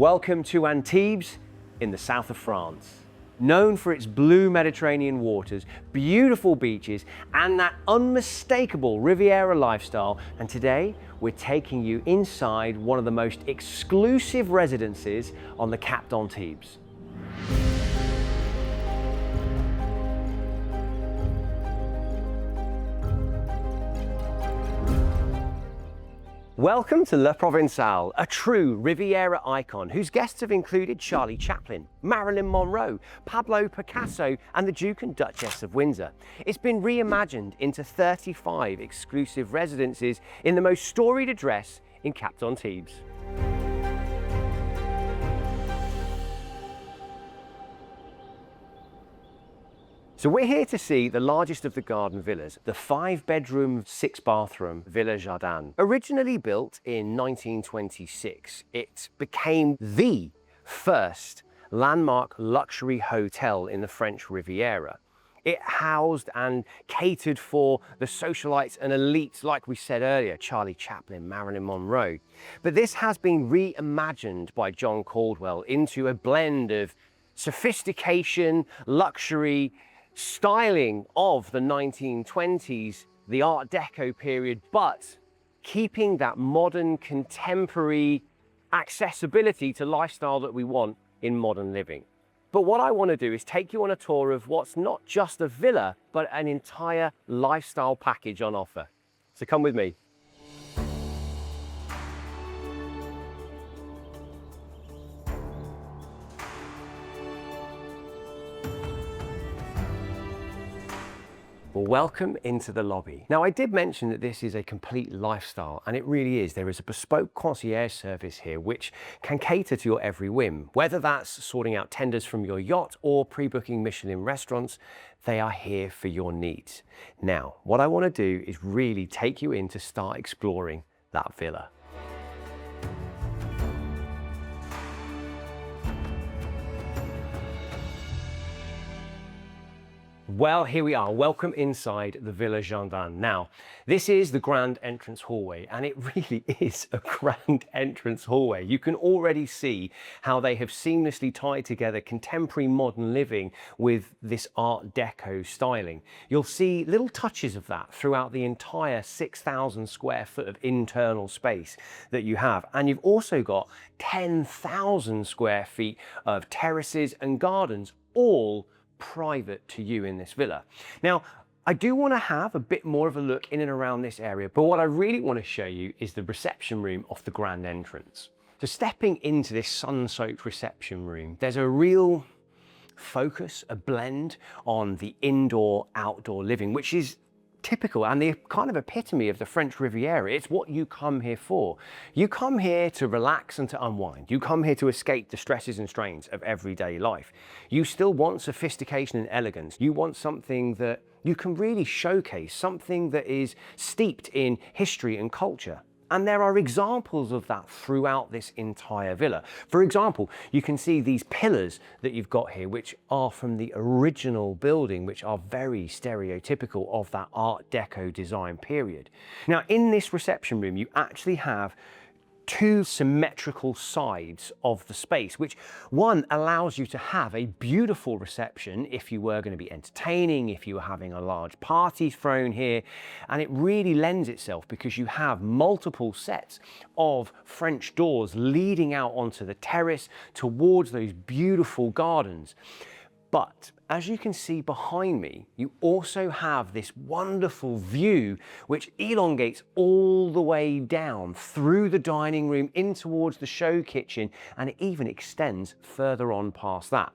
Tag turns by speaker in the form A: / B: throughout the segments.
A: Welcome to Antibes in the south of France. Known for its blue Mediterranean waters, beautiful beaches, and that unmistakable Riviera lifestyle. And today, we're taking you inside one of the most exclusive residences on the Cap d'Antibes. Welcome to Le Provençal, a true Riviera icon whose guests have included Charlie Chaplin, Marilyn Monroe, Pablo, Picasso, and the Duke and Duchess of Windsor. It's been reimagined into 35 exclusive residences in the most storied address in Cap d'Antibes. So we're here to see the largest of the garden villas, the 5-bedroom, 6-bathroom Villa Jardin. Originally built in 1926, it became the first landmark luxury hotel in the French Riviera. It housed and catered for the socialites and elites, like we said earlier, Charlie Chaplin, Marilyn Monroe. But this has been reimagined by John Caldwell into a blend of sophistication, luxury, styling of the 1920s, the Art Deco period, but keeping that modern, contemporary accessibility to lifestyle that we want in modern living. But what I want to do is take you on a tour of what's not just a villa, but an entire lifestyle package on offer. So come with me. Well, welcome into the lobby. Now, I did mention that this is a complete lifestyle, and it really is. There is a bespoke concierge service here which can cater to your every whim. Whether that's sorting out tenders from your yacht or pre-booking Michelin restaurants, they are here for your needs. Now, what I want to do is really take you in to start exploring that villa. Well, here we are. Welcome inside the Villa Jardin. Now, this is the grand entrance hallway, and it really is a grand entrance hallway. You can already see how they have seamlessly tied together contemporary modern living with this Art Deco styling. You'll see little touches of that throughout the entire 6,000 square foot of internal space that you have. And you've also got 10,000 square feet of terraces and gardens, all private to you in this villa. Now, I do want to have a bit more of a look in and around this area, but what I really want to show you is the reception room off the grand entrance. So stepping into this sun-soaked reception room, there's a real focus, a blend on the indoor-outdoor living, which is typical and the kind of epitome of the French Riviera. It's what you come here for. You come here to relax and to unwind. You come here to escape the stresses and strains of everyday life. You still want sophistication and elegance. You want something that you can really showcase, something that is steeped in history and culture. And there are examples of that throughout this entire villa. For example, you can see these pillars that you've got here, which are from the original building, which are very stereotypical of that Art Deco design period. Now, in this reception room, you actually have two symmetrical sides of the space, which one allows you to have a beautiful reception if you were going to be entertaining, if you were having a large party thrown here, and it really lends itself because you have multiple sets of French doors leading out onto the terrace towards those beautiful gardens. But as you can see behind me, you also have this wonderful view which elongates all the way down through the dining room in towards the show kitchen, and it even extends further on past that.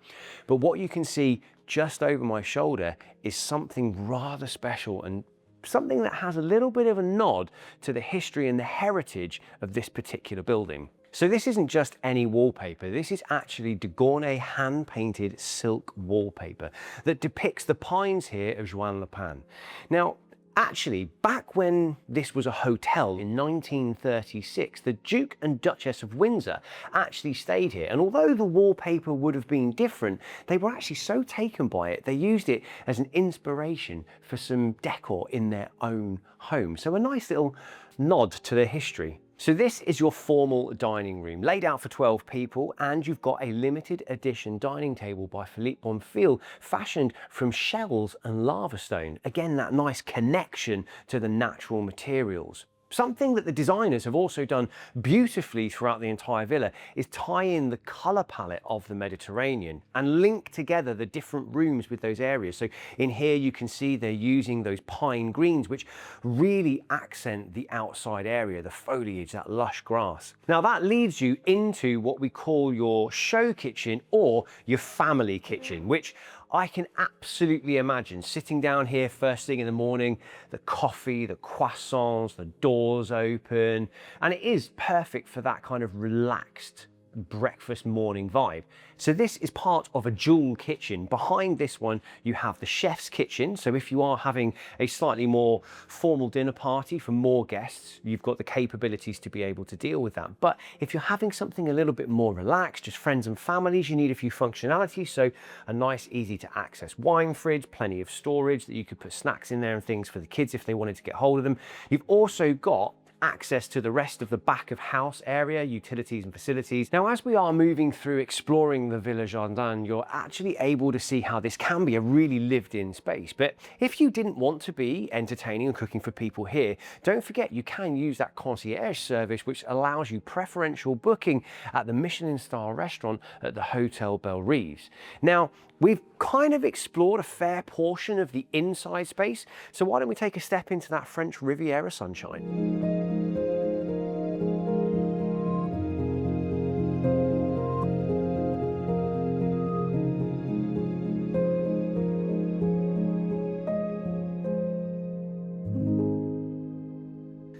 A: But what you can see just over my shoulder is something rather special and something that has a little bit of a nod to the history and the heritage of this particular building. So this isn't just any wallpaper, this is actually de Gournay hand-painted silk wallpaper that depicts the pines here of Juan Le Pen. Now, actually, back when this was a hotel in 1936, the Duke and Duchess of Windsor actually stayed here. And although the wallpaper would have been different, they were actually so taken by it, they used it as an inspiration for some decor in their own home. So a nice little nod to their history. So this is your formal dining room, laid out for 12 people, and you've got a limited edition dining table by Philippe Bonfil, fashioned from shells and lava stone. Again, that nice connection to the natural materials. Something that the designers have also done beautifully throughout the entire villa is tie in the colour palette of the Mediterranean and link together the different rooms with those areas. So in here you can see they're using those pine greens, which really accent the outside area, the foliage, that lush grass. Now that leads you into what we call your show kitchen or your family kitchen, which I can absolutely imagine sitting down here first thing in the morning, the coffee, the croissants, the doors open, and it is perfect for that kind of relaxed breakfast morning vibe. So this is part of a dual kitchen. Behind this one you have the chef's kitchen, so if you are having a slightly more formal dinner party for more guests, you've got the capabilities to be able to deal with that. But if you're having something a little bit more relaxed, just friends and families, you need a few functionalities, so a nice easy to access wine fridge, plenty of storage that you could put snacks in there and things for the kids if they wanted to get hold of them. You've also got access to the rest of the back of house area, utilities and facilities. Now, as we are moving through exploring the Villa Jardin, you're actually able to see how this can be a really lived-in space. But if you didn't want to be entertaining and cooking for people here, don't forget you can use that concierge service, which allows you preferential booking at the Michelin-star restaurant at the Hotel Bellerive. Now, we've kind of explored a fair portion of the inside space, so why don't we take a step into that French Riviera sunshine?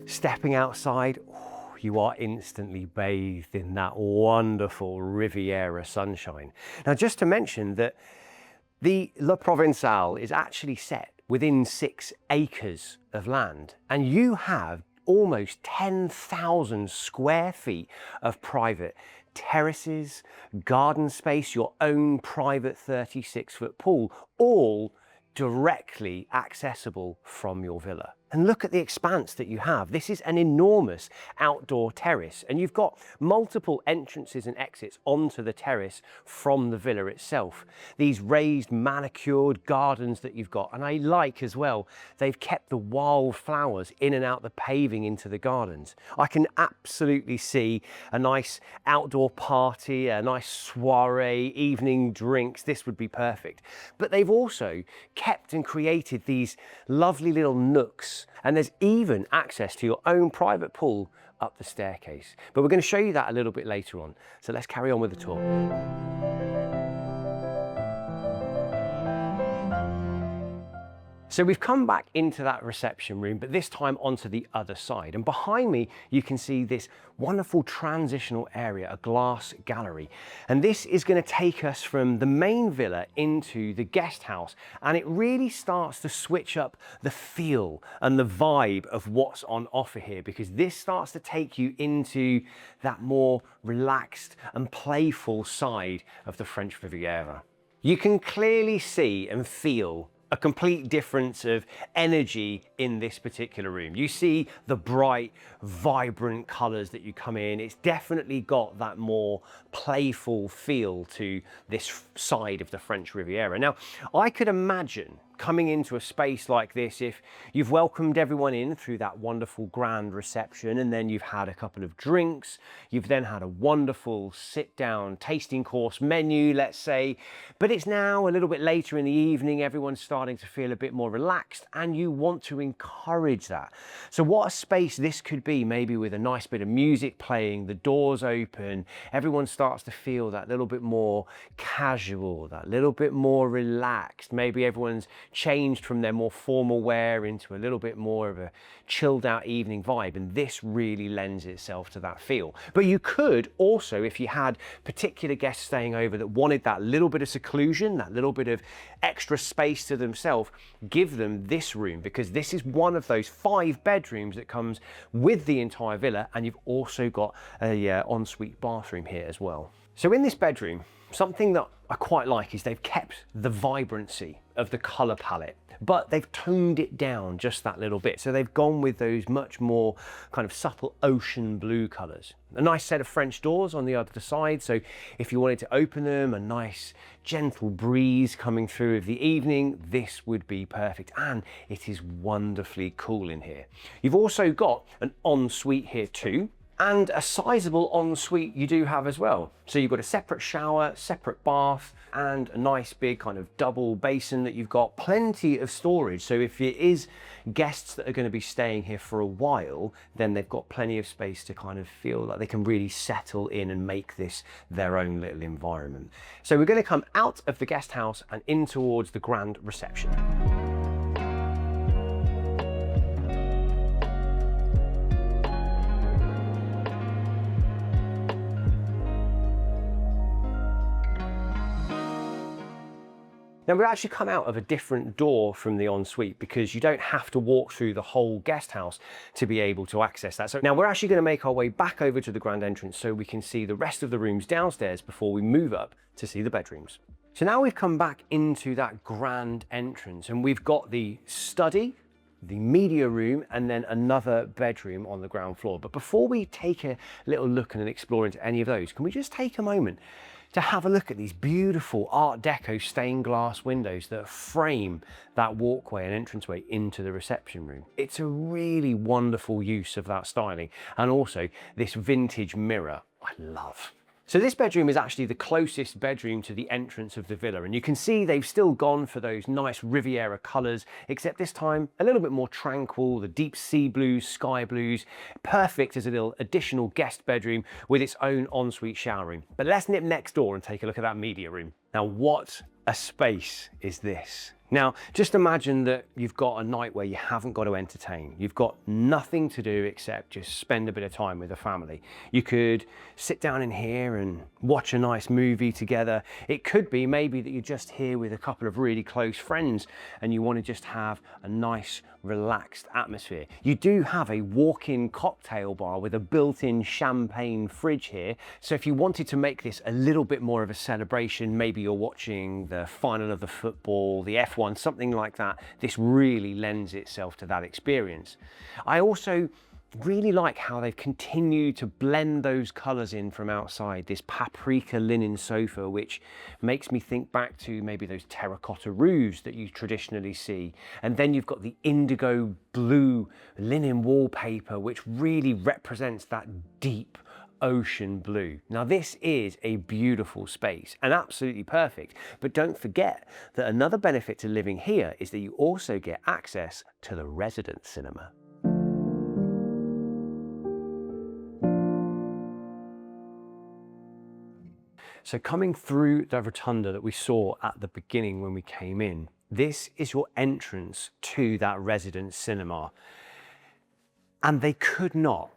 A: Stepping outside, you are instantly bathed in that wonderful Riviera sunshine. Now, just to mention that the Le Provençal is actually set within 6 acres of land, and you have almost 10,000 square feet of private terraces, garden space, your own private 36-foot pool, all directly accessible from your villa. And look at the expanse that you have. This is an enormous outdoor terrace, and you've got multiple entrances and exits onto the terrace from the villa itself. These raised manicured gardens that you've got, and I like as well, they've kept the wild flowers in and out the paving into the gardens. I can absolutely see a nice outdoor party, a nice soiree, evening drinks. This would be perfect. But they've also kept and created these lovely little nooks, and there's even access to your own private pool up the staircase. But we're going to show you that a little bit later on. So let's carry on with the tour. So we've come back into that reception room, but this time onto the other side. And behind me, you can see this wonderful transitional area, a glass gallery. And this is going to take us from the main villa into the guest house. And it really starts to switch up the feel and the vibe of what's on offer here, because this starts to take you into that more relaxed and playful side of the French Riviera. You can clearly see and feel a complete difference of energy in this particular room. You see the bright, vibrant colors that you come in. It's definitely got that more playful feel to this side of the French Riviera. Now, I could imagine coming into a space like this, if you've welcomed everyone in through that wonderful grand reception, and then you've had a couple of drinks, you've then had a wonderful sit-down tasting course menu, let's say, but it's now a little bit later in the evening, everyone's starting to feel a bit more relaxed, and you want to encourage that. So what a space this could be, maybe with a nice bit of music playing, the doors open, everyone starts to feel that little bit more casual, that little bit more relaxed. Maybe everyone's changed from their more formal wear into a little bit more of a chilled out evening vibe, and this really lends itself to that feel. But you could also, if you had particular guests staying over that wanted that little bit of seclusion, that little bit of extra space to themselves, give them this room, because this is one of those 5 bedrooms that comes with the entire villa, and you've also got a ensuite bathroom here as well. So in this bedroom, something that I quite like is they've kept the vibrancy of the color palette, but they've toned it down just that little bit. So they've gone with those much more kind of subtle ocean blue colors. A nice set of French doors on the other side. So if you wanted to open them, a nice gentle breeze coming through of the evening, this would be perfect. And it is wonderfully cool in here. You've also got an ensuite here too. And a sizable ensuite you do have as well. So you've got a separate shower, separate bath, and a nice big kind of double basin that you've got. Plenty of storage. So if it is guests that are going to be staying here for a while, then they've got plenty of space to kind of feel like they can really settle in and make this their own little environment. So we're going to come out of the guest house and in towards the grand reception. Now we've actually come out of a different door from the ensuite because you don't have to walk through the whole guest house to be able to access that. So now we're actually going to make our way back over to the grand entrance so we can see the rest of the rooms downstairs before we move up to see the bedrooms. So now we've come back into that grand entrance and we've got the study, the media room, and then another bedroom on the ground floor. But before we take a little look and explore into any of those, can we just take a moment to have a look at these beautiful Art Deco stained glass windows that frame that walkway and entranceway into the reception room. It's a really wonderful use of that styling, and also this vintage mirror I love. So this bedroom is actually the closest bedroom to the entrance of the villa, and you can see they've still gone for those nice Riviera colours, except this time a little bit more tranquil, the deep sea blues, sky blues, perfect as a little additional guest bedroom with its own ensuite shower room. But let's nip next door and take a look at that media room. Now what a space is this? Now, just imagine that you've got a night where you haven't got to entertain. You've got nothing to do except just spend a bit of time with the family. You could sit down in here and watch a nice movie together. It could be maybe that you're just here with a couple of really close friends and you want to just have a nice, relaxed atmosphere. You do have a walk-in cocktail bar with a built-in champagne fridge here. So if you wanted to make this a little bit more of a celebration, maybe you're watching the final of the football, the F1, something like that, this really lends itself to that experience. I also really like how they've continued to blend those colours in from outside. This paprika linen sofa, which makes me think back to maybe those terracotta roofs that you traditionally see. And then you've got the indigo blue linen wallpaper, which really represents that deep ocean blue. Now this is a beautiful space and absolutely perfect, but don't forget that another benefit to living here is that you also get access to the resident cinema. So coming through the rotunda that we saw at the beginning when we came in, this is your entrance to that resident cinema. And they could not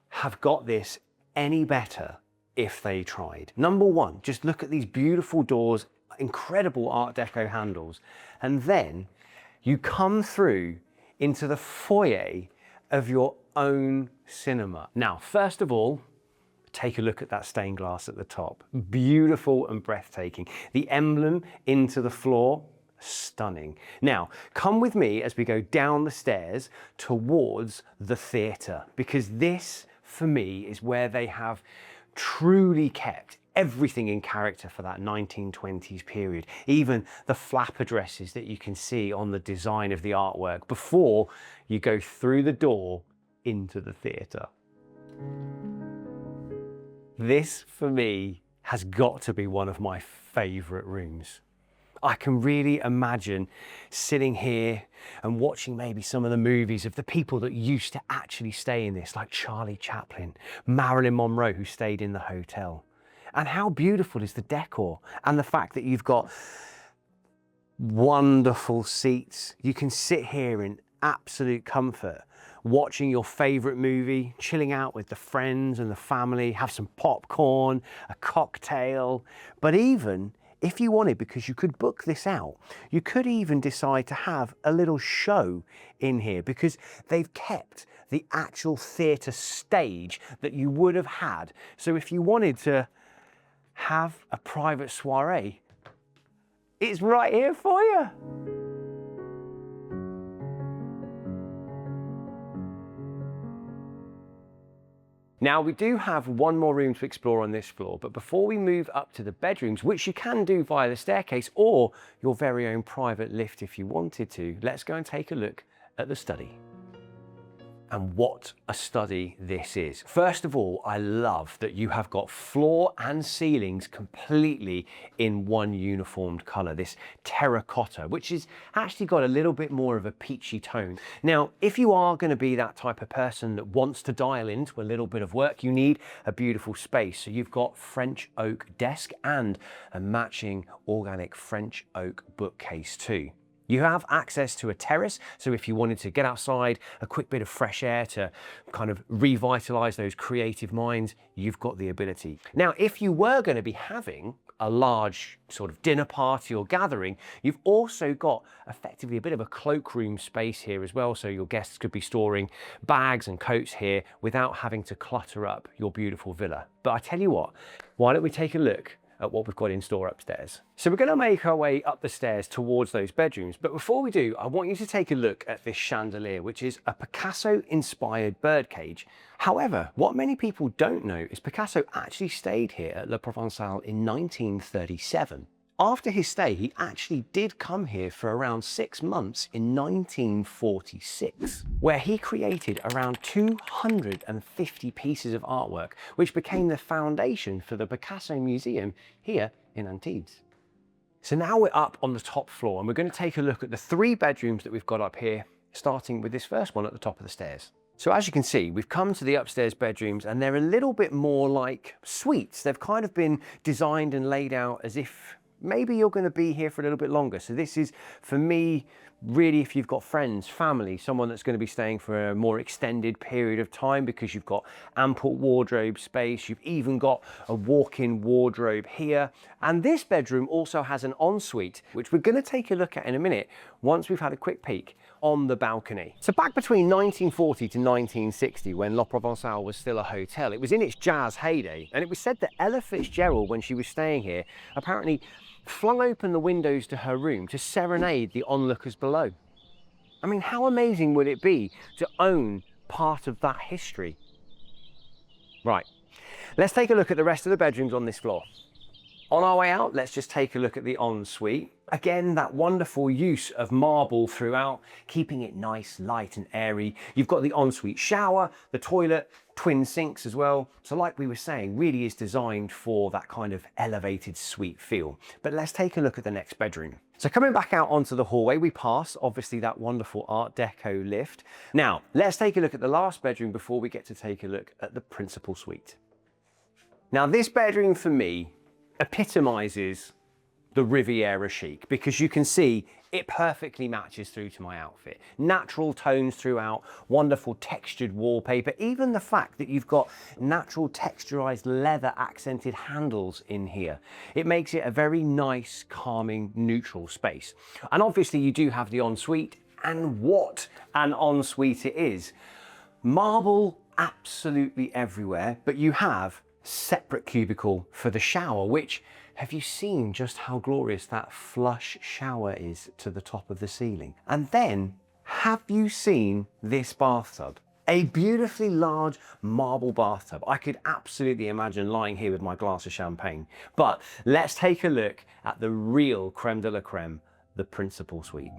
A: have got this any better if they tried. Number one, just look at these beautiful doors, incredible Art Deco handles, and then you come through into the foyer of your own cinema. Now, first of all, take a look at that stained glass at the top. Beautiful and breathtaking. The emblem into the floor, stunning. Now, come with me as we go down the stairs towards the theatre, because this, for me, is where they have truly kept everything in character for that 1920s period. Even the flapper dresses that you can see on the design of the artwork before you go through the door into the theatre. This, for me, has got to be one of my favourite rooms. I can really imagine sitting here and watching maybe some of the movies of the people that used to actually stay in this, like Charlie Chaplin, Marilyn Monroe, who stayed in the hotel. And how beautiful is the decor and the fact that you've got wonderful seats. You can sit here in absolute comfort, watching your favorite movie, chilling out with the friends and the family, have some popcorn, a cocktail. But even if you wanted, because you could book this out, you could even decide to have a little show in here, because they've kept the actual theatre stage that you would have had. So if you wanted to have a private soiree, it's right here for you. Now, we do have one more room to explore on this floor, but before we move up to the bedrooms, which you can do via the staircase or your very own private lift if you wanted to, let's go and take a look at the study. And what a study this is. First of all, I love that you have got floor and ceilings completely in one uniformed color, this terracotta, which has actually got a little bit more of a peachy tone. Now, if you are going to be that type of person that wants to dial into a little bit of work, you need a beautiful space. So you've got French oak desk and a matching organic French oak bookcase too. You have access to a terrace, so if you wanted to get outside, a quick bit of fresh air to kind of revitalize those creative minds, you've got the ability. Now, if you were going to be having a large sort of dinner party or gathering, you've also got effectively a bit of a cloakroom space here as well, so your guests could be storing bags and coats here without having to clutter up your beautiful villa. But I tell you what, why don't we take a look at what we've got in store upstairs. So we're going to make our way up the stairs towards those bedrooms, but before we do, I want you to take a look at this chandelier, which is a Picasso inspired birdcage. However, what many people don't know is Picasso actually stayed here at Le Provençal in 1937. After his stay, he actually did come here for around 6 months in 1946, where he created around 250 pieces of artwork, which became the foundation for the Picasso Museum here in Antibes. So now we're up on the top floor and we're going to take a look at the 3 bedrooms that we've got up here, starting with this first one at the top of the stairs. So as you can see, we've come to the upstairs bedrooms and they're a little bit more like suites. They've kind of been designed and laid out as if maybe you're going to be here for a little bit longer. So this is, for me, really if you've got friends, family, someone that's going to be staying for a more extended period of time, because you've got ample wardrobe space. You've even got a walk-in wardrobe here. And this bedroom also has an ensuite, which we're going to take a look at in a minute once we've had a quick peek on the balcony. So back between 1940 to 1960, when Le Provençal was still a hotel, it was in its jazz heyday. And it was said that Ella Fitzgerald, when she was staying here, apparently flung open the windows to her room to serenade the onlookers below. I mean, how amazing would it be to own part of that history? Right, let's take a look at the rest of the bedrooms on this floor. On our way out, let's just take a look at the ensuite. Again, that wonderful use of marble throughout, keeping it nice, light and airy. You've got the ensuite shower, the toilet, twin sinks as well. So like we were saying, really is designed for that kind of elevated suite feel. But let's take a look at the next bedroom. So coming back out onto the hallway, we pass obviously that wonderful Art Deco lift. Now, let's take a look at the last bedroom before we get to take a look at the principal suite. Now, this bedroom for me epitomizes the Riviera chic, because you can see it perfectly matches through to my outfit. Natural tones throughout, wonderful textured wallpaper, even the fact that you've got natural texturized leather accented handles in here. It makes it a very nice, calming, neutral space. And obviously you do have the ensuite, and what an ensuite it is. Marble absolutely everywhere, but you have separate cubicle for the shower, which, have you seen just how glorious that flush shower is to the top of the ceiling? And then, have you seen this bathtub? A beautifully large marble bathtub. I could absolutely imagine lying here with my glass of champagne. But let's take a look at the real creme de la creme, the principal suite.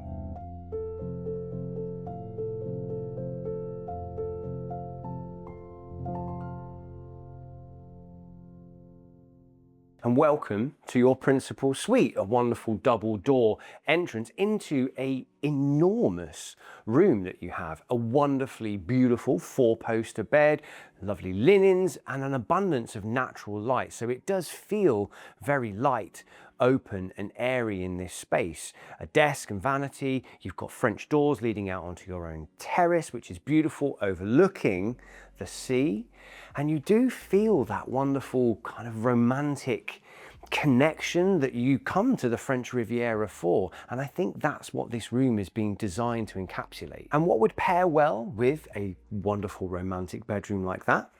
A: And welcome to your principal suite, a wonderful double door entrance into a enormous room that you have. A wonderfully beautiful 4-poster bed, lovely linens, and an abundance of natural light. So it does feel very light, open and airy in this space. A desk and vanity. You've got French doors leading out onto your own terrace, which is beautiful, overlooking the sea. And you do feel that wonderful kind of romantic connection that you come to the French Riviera for. And I think that's what this room is being designed to encapsulate. And what would pair well with a wonderful romantic bedroom like that?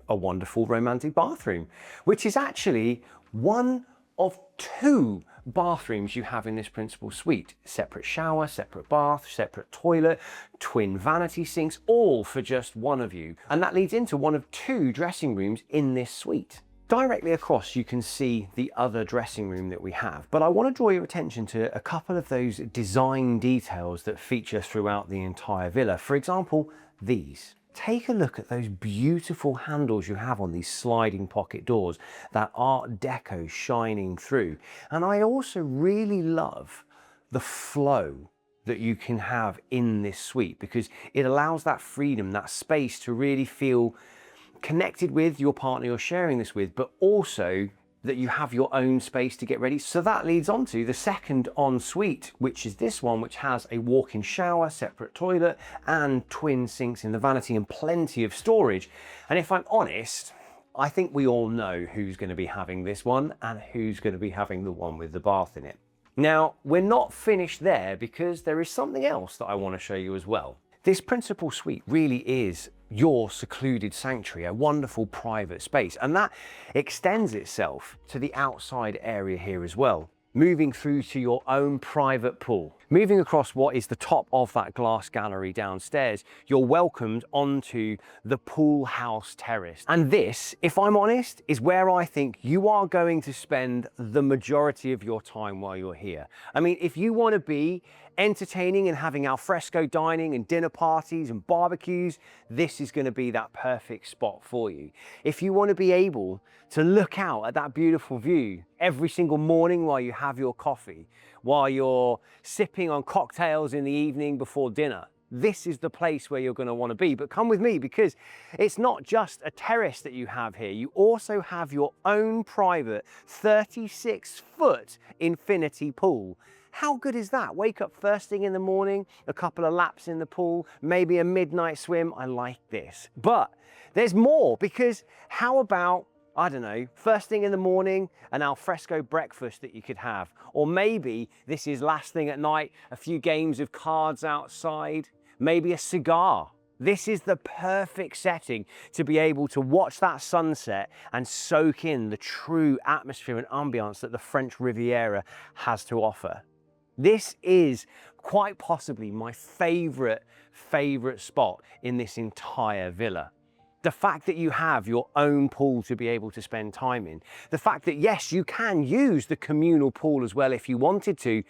A: a wonderful romantic bathroom, which is actually one of two bathrooms you have in this principal suite. Separate shower, separate bath, separate toilet, twin vanity sinks, all for just one of you. And that leads into one of two dressing rooms in this suite. Directly across, you can see the other dressing room that we have, but I want to draw your attention to a couple of those design details that feature throughout the entire villa. For example, these. Take a look at those beautiful handles you have on these sliding pocket doors, that Art Deco shining through. And I also really love the flow that you can have in this suite, because it allows that freedom, that space to really feel connected with your partner you're sharing this with, but also that you have your own space to get ready. So that leads on to the second ensuite, which is this one, which has a walk-in shower, separate toilet, and twin sinks in the vanity and plenty of storage. And if I'm honest, I think we all know who's going to be having this one and who's going to be having the one with the bath in it. Now, we're not finished there, because there is something else that I want to show you as well. This principal suite really is your secluded sanctuary, a wonderful private space, and that extends itself to the outside area here as well, moving through to your own private pool. Moving across what is the top of that glass gallery downstairs, you're welcomed onto the pool house terrace. And this, if I'm honest, is where I think you are going to spend the majority of your time while you're here. I mean, if you want to be entertaining and having al fresco dining and dinner parties and barbecues, this is going to be that perfect spot for you. If you want to be able to look out at that beautiful view every single morning while you have your coffee, while you're sipping on cocktails in the evening before dinner, this is the place where you're going to want to be. But come with me, because it's not just a terrace that you have here. You also have your own private 36-foot infinity pool. How good is that? Wake up first thing in the morning, a couple of laps in the pool, maybe a midnight swim. I like this. But there's more, because how about, I don't know, first thing in the morning, an al fresco breakfast that you could have. Or maybe this is last thing at night, a few games of cards outside, maybe a cigar. This is the perfect setting to be able to watch that sunset and soak in the true atmosphere and ambiance that the French Riviera has to offer. This is quite possibly my favorite spot in this entire villa. The fact that you have your own pool to be able to spend time in. The fact that, yes, you can use the communal pool as well if you wanted to,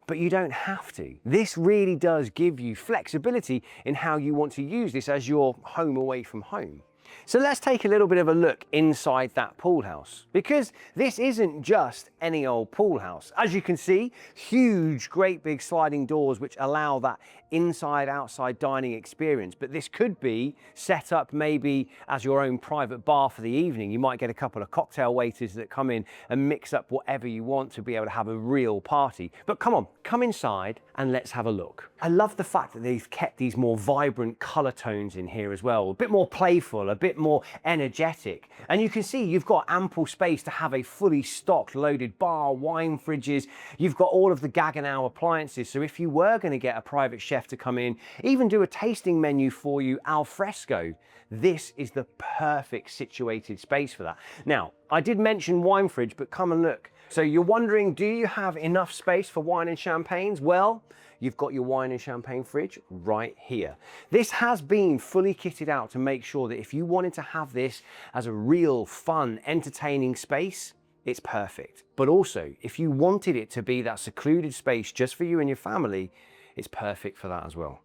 A: but you don't have to. This really does give you flexibility in how you want to use this as your home away from home. So let's take a little bit of a look inside that pool house, because this isn't just any old pool house. As you can see, huge, great big sliding doors which allow that inside-outside dining experience, but this could be set up maybe as your own private bar for the evening. You might get a couple of cocktail waiters that come in and mix up whatever you want to be able to have a real party. But come on, come inside and let's have a look. I love the fact that they've kept these more vibrant color tones in here as well, a bit more playful, a bit more energetic. And you can see you've got ample space to have a fully stocked, loaded bar, wine fridges. You've got all of the Gaggenau appliances. So if you were going to get a private chef to come in, even do a tasting menu for you al fresco, this is the perfect situated space for that. Now, I did mention wine fridge, but come and look. So you're wondering, do you have enough space for wine and champagnes? Well, you've got your wine and champagne fridge right here. This has been fully kitted out to make sure that if you wanted to have this as a real fun, entertaining space, it's perfect. But also, if you wanted it to be that secluded space just for you and your family, it's perfect for that as well.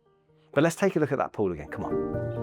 A: But let's take a look at that pool again, come on.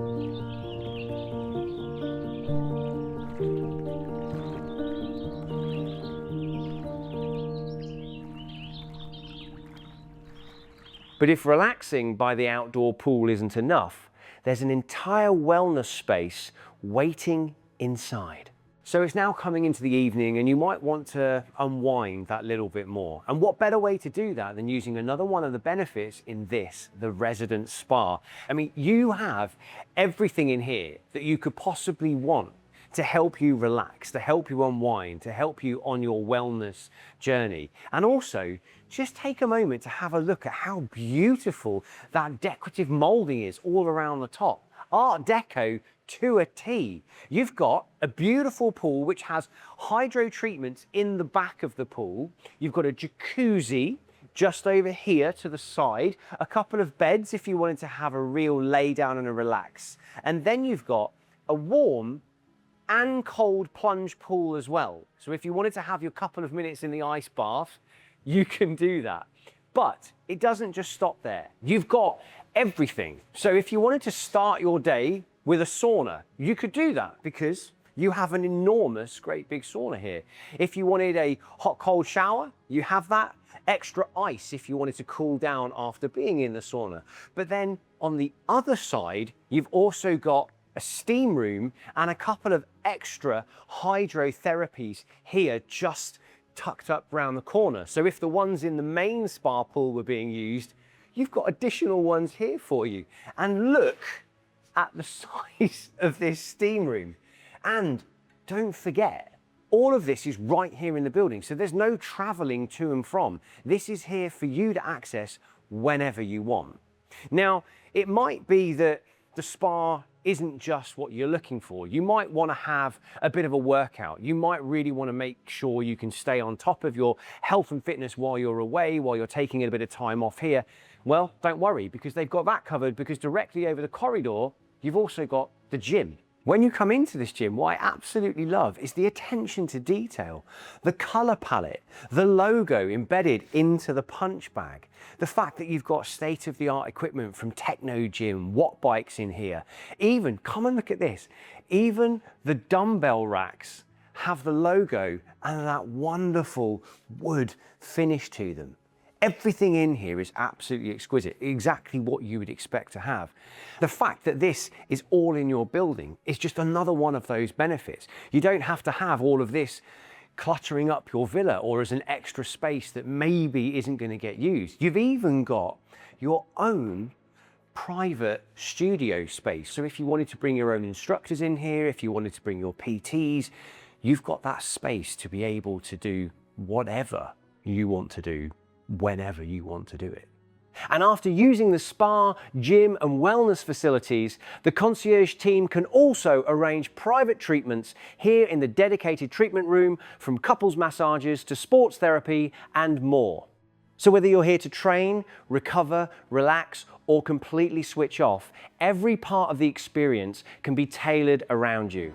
A: But if relaxing by the outdoor pool isn't enough, there's an entire wellness space waiting inside. So it's now coming into the evening and you might want to unwind that little bit more. And what better way to do that than using another one of the benefits in this, the resident spa. I mean, you have everything in here that you could possibly want to help you relax, to help you unwind, to help you on your wellness journey. And also, just take a moment to have a look at how beautiful that decorative molding is all around the top. Art Deco to a T. You've got a beautiful pool which has hydro treatments in the back of the pool. You've got a jacuzzi just over here to the side, a couple of beds if you wanted to have a real lay down and a relax. And then you've got a warm and cold plunge pool as well. So if you wanted to have your couple of minutes in the ice bath, you can do that. But it doesn't just stop there. You've got everything. So if you wanted to start your day with a sauna, you could do that because you have an enormous, great big sauna here. If you wanted a hot, cold shower, you have that. Extra ice if you wanted to cool down after being in the sauna. But then on the other side, you've also got a steam room and a couple of extra hydrotherapies here just tucked up round the corner. So if the ones in the main spa pool were being used, you've got additional ones here for you. And look at the size of this steam room. And don't forget, all of this is right here in the building. So there's no traveling to and from. This is here for you to access whenever you want. Now, it might be that the spa isn't just what you're looking for. You might want to have a bit of a workout. You might really want to make sure you can stay on top of your health and fitness while you're away, while you're taking a bit of time off here. Well, don't worry, because they've got that covered, because directly over the corridor, you've also got the gym. When you come into this gym, what I absolutely love is the attention to detail, the color palette, the logo embedded into the punch bag, the fact that you've got state-of-the-art equipment from Techno Gym, Watt bikes in here. Even, come and look at this, even the dumbbell racks have the logo and that wonderful wood finish to them. Everything in here is absolutely exquisite, exactly what you would expect to have. The fact that this is all in your building is just another one of those benefits. You don't have to have all of this cluttering up your villa or as an extra space that maybe isn't going to get used. You've even got your own private studio space. So if you wanted to bring your own instructors in here, if you wanted to bring your PTs, you've got that space to be able to do whatever you want to do whenever you want to do it. And after using the spa, gym and wellness facilities, the concierge team can also arrange private treatments here in the dedicated treatment room, from couples massages to sports therapy and more. So whether you're here to train, recover, relax, or completely switch off, every part of the experience can be tailored around you.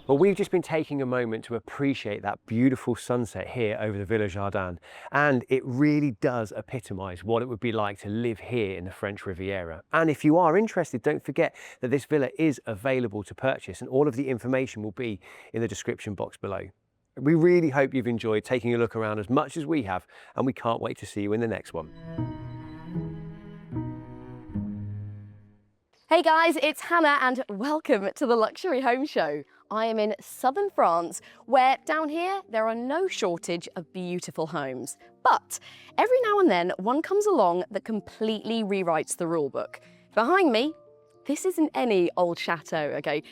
A: Well, we've just been taking a moment to appreciate that beautiful sunset here over the Villa Jardin, and it really does epitomise what it would be like to live here in the French Riviera. And if you are interested, don't forget that this villa is available to purchase, and all of the information will be in the description box below. We really hope you've enjoyed taking a look around as much as we have, and we can't wait to see you in the next one.
B: Hey guys, it's Hannah and welcome to the Luxury Home Show. I am in southern France, where down here there are no shortage of beautiful homes. But every now and then one comes along that completely rewrites the rule book. Behind me, this isn't any old chateau, okay?